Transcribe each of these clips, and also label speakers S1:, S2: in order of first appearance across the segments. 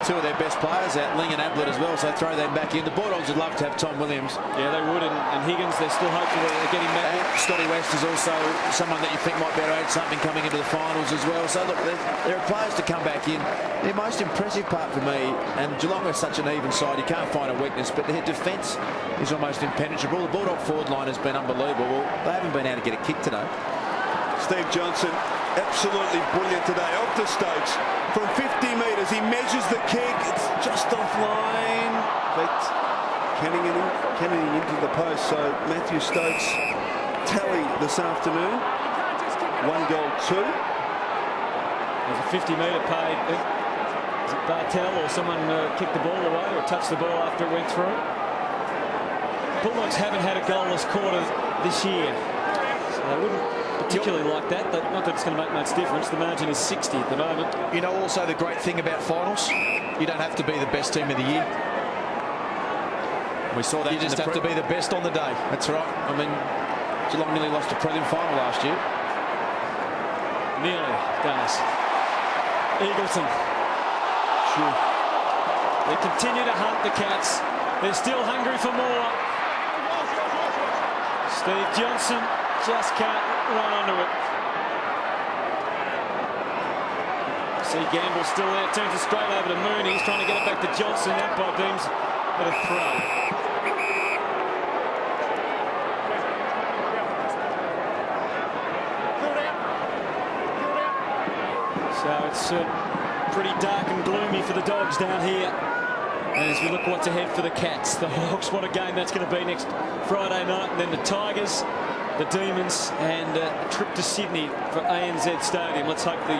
S1: two of their best players out, Ling and Ablett as well, so throw them back in. The Bulldogs would love to have Tom Williams.
S2: Yeah, they would, and Higgins, they're still hopeful that they're getting back.
S1: And Scotty West is also someone that you think might be able to add something coming into the finals as well. So look, there are players to come back in. The most impressive part for me, and Geelong is such an even side, you can't find a weakness, but their defence is almost impenetrable. The Bulldog forward line has been unbelievable. Well, they haven't been able to get a kick today.
S3: Steve Johnson, absolutely brilliant today. Off to Stokes from 50 metres. He measures the kick. It's just offline. But Kennedy into the post. So Matthew Stokes tally this afternoon. 1 goal, 2.
S2: There's a 50-metre paid. Is it Bartel or someone kicked the ball away or touched the ball after it went through? Bulldogs haven't had a goalless quarter this year. So they wouldn't particularly like that. Not that it's going to make much difference. The margin is 60 at the moment.
S1: You know, also the great thing about finals, you don't have to be the best team of the year. We saw that. You just have to be the best on the day. That's right. I mean, Geelong nearly lost a prelim final last year.
S2: Nearly does. Eagleton.
S1: Sure.
S2: They continue to hunt the Cats. They're still hungry for more. Steve Johnson just can't run onto it. See Gamble still there, turns it straight over to Mooney. He's trying to get it back to Johnson. Umpire deems it a throw. So it's pretty dark and gloomy for the Dogs down here. As we look what's ahead for the Cats. The Hawks, what a game that's going to be next Friday night. And then the Tigers, the Demons, and a trip to Sydney for ANZ Stadium. Let's hope the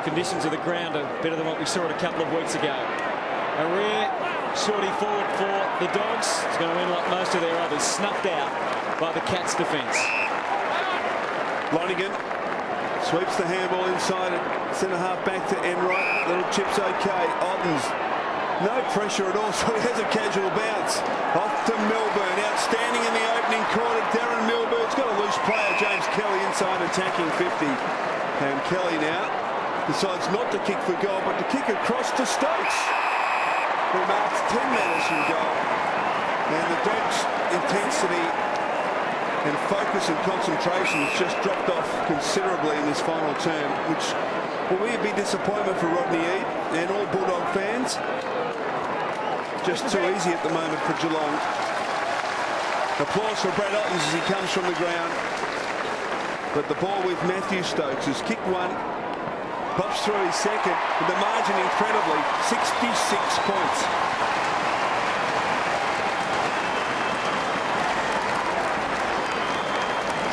S2: conditions of the ground are better than what we saw it a couple of weeks ago. A rare shorty forward for the Dogs. It's going to win like most of their others. Snuffed out by the Cats' defence.
S3: Lonigan sweeps the handball inside it. Centre half back to Enright. Little chip's okay. Ottens. No pressure at all, so he has a casual bounce. Off to Milburn, outstanding in the opening quarter. Darren Milburn's got a loose player. James Kelly inside attacking 50. And Kelly now decides not to kick for goal, but to kick across to Stokes, who marks 10 metres from goal. And the Dogs' intensity and focus and concentration has just dropped off considerably in this final term, which will be a big disappointment for Rodney Eade and all Bulldog fans. Just too easy at the moment for Geelong. Applause for Brad Ottens as he comes from the ground. But the ball with Matthew Stokes has kicked one, pops through his second, with the margin incredibly 66 points.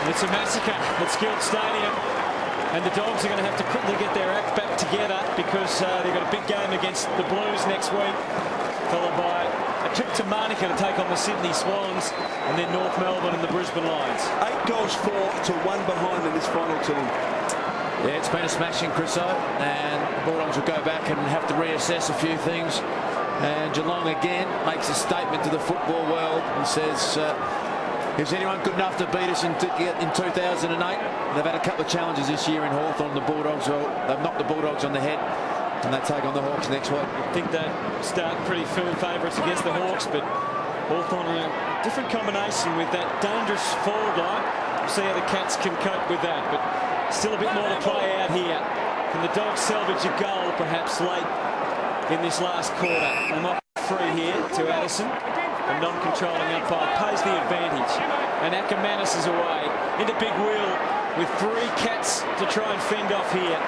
S2: It's a massacre at Skilled Stadium, and the Dogs are going to have to quickly get their act back together because they've got a big game against the Blues next week, followed by a trip to Manuka to take on the Sydney Swans, and then North Melbourne and the Brisbane Lions.
S3: 8 goals for to 1 behind in this final term.
S1: Yeah, it's been a smashing, Chriso, and the Bulldogs will go back and have to reassess a few things. And Geelong again makes a statement to the football world and says, is anyone good enough to beat us in 2008? They've had a couple of challenges this year in Hawthorn. The Bulldogs, well, they've knocked the Bulldogs on the head, and they take on the Hawks next week.
S2: I think they start pretty firm favourites against the Hawks, but Hawthorn a different combination with that dangerous forward line. We'll see how the Cats can cope with that, but still a bit more to play out here. Can the Dogs salvage a goal perhaps late in this last quarter? They might be free here to Addison. A non-controlling umpire pays the advantage, and Ackermanis is away into big wheel with 3 Cats to try and fend off here,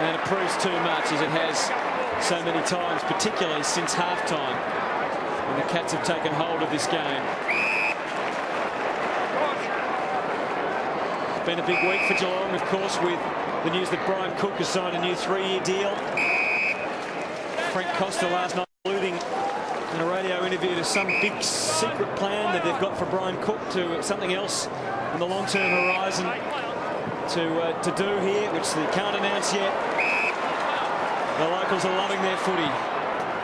S2: and it proves too much as it has so many times, particularly since halftime when the Cats have taken hold of this game. It's been a big week for Geelong, of course, with the news that Brian Cook has signed a new 3-year deal. Frank Costa last night alluding in a radio interview to some big secret plan that they've got for Brian Cook, to something else on the long-term horizon to do here, which they can't announce yet. The locals are loving their footy.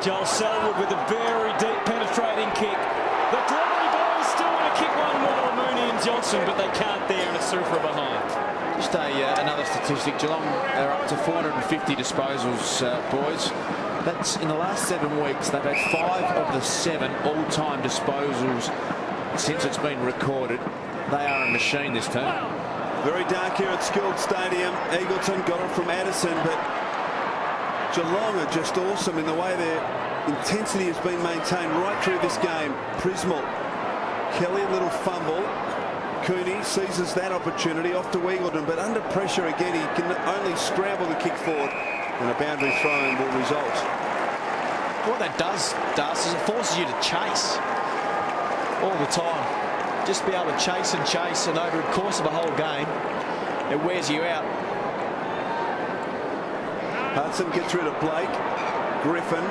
S2: Joel Selwood with a very deep penetrating kick. The Glory Boys still want to kick one more, Mooney and Johnson, but they can't there, and it's through for a behind. Just
S1: another statistic. Geelong are up to 450 disposals, boys. That's in the last 7 weeks. They've had 5 of the 7 all-time disposals since it's been recorded. They are a machine this team.
S3: Very dark here at Skilled Stadium. Eagleton got it from Addison, but Geelong are just awesome in the way their intensity has been maintained right through this game. Prismal, Kelly, a little fumble. Cooney seizes that opportunity off to Eagleton, but under pressure again, he can only scramble the kick forward, and a boundary throw-in will result.
S4: What that does is it forces you to chase all the time. Just be able to chase, and over the course of a whole game, it wears you out.
S3: Hudson gets rid of Blake. Griffin,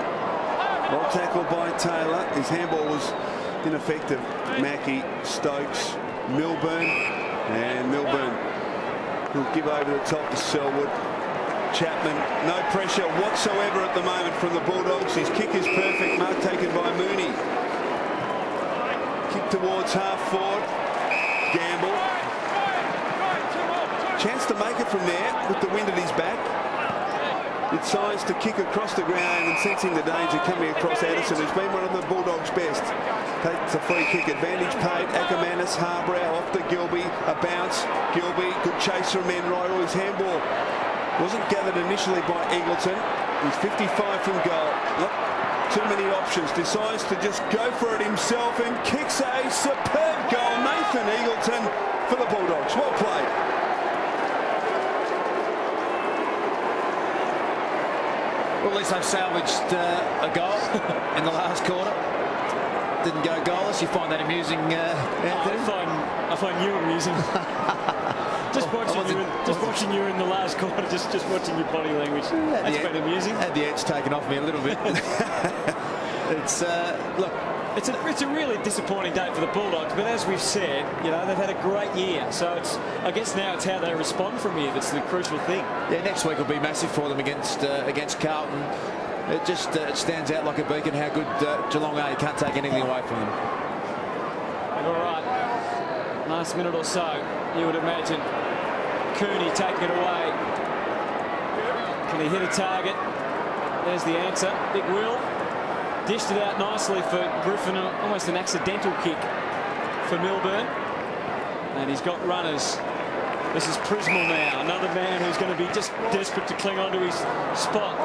S3: well tackled by Taylor. His handball was ineffective. Mackey, Stokes, Milburn, and Milburn will give over the top to Selwood. Chapman, no pressure whatsoever at the moment from the Bulldogs. His kick is perfect. Mark taken by Mooney. Kick towards half forward. Gamble. Chance to make it from there with the wind at his back. It signs to kick across the ground, and sensing the danger coming across Addison, who's been one of the Bulldogs' best. Takes a free kick. Advantage paid. Ackermanis, Harbrow off to Gilby. A bounce. Gilby, good chase from Enright. His handball wasn't gathered initially by Eagleton. He's 55 from goal. Not too many options. Decides to just go for it himself and kicks a superb goal. Nathan Eagleton for the Bulldogs. Well played.
S1: Well, at least they've salvaged a goal in the last quarter. Didn't go goalless. You find that amusing, Anthony?
S2: I find you amusing. Just watching you in the last quarter, just watching your body language. That's been amusing.
S1: Had the edge taken off me a little bit. It's look.
S2: It's a really disappointing day for the Bulldogs, but as we've said, they've had a great year. So I guess now it's how they respond from here that's the crucial thing.
S1: Yeah, next week will be massive for them against Carlton. It just it stands out like a beacon how good Geelong are. You can't take anything away from them.
S2: All right, last minute or so, you would imagine Cooney taking it away. Can he hit a target? There's the answer. Big Will. Dished it out nicely for Griffin, almost an accidental kick for Milburn. And he's got runners. This is Prismal now, another man who's going to be just desperate to cling on to his spot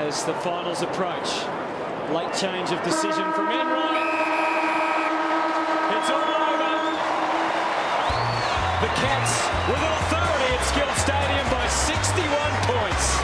S2: as the finals approach. Late change of decision from Enright. It's all over. The Cats with authority at Skilled Stadium by 61 points.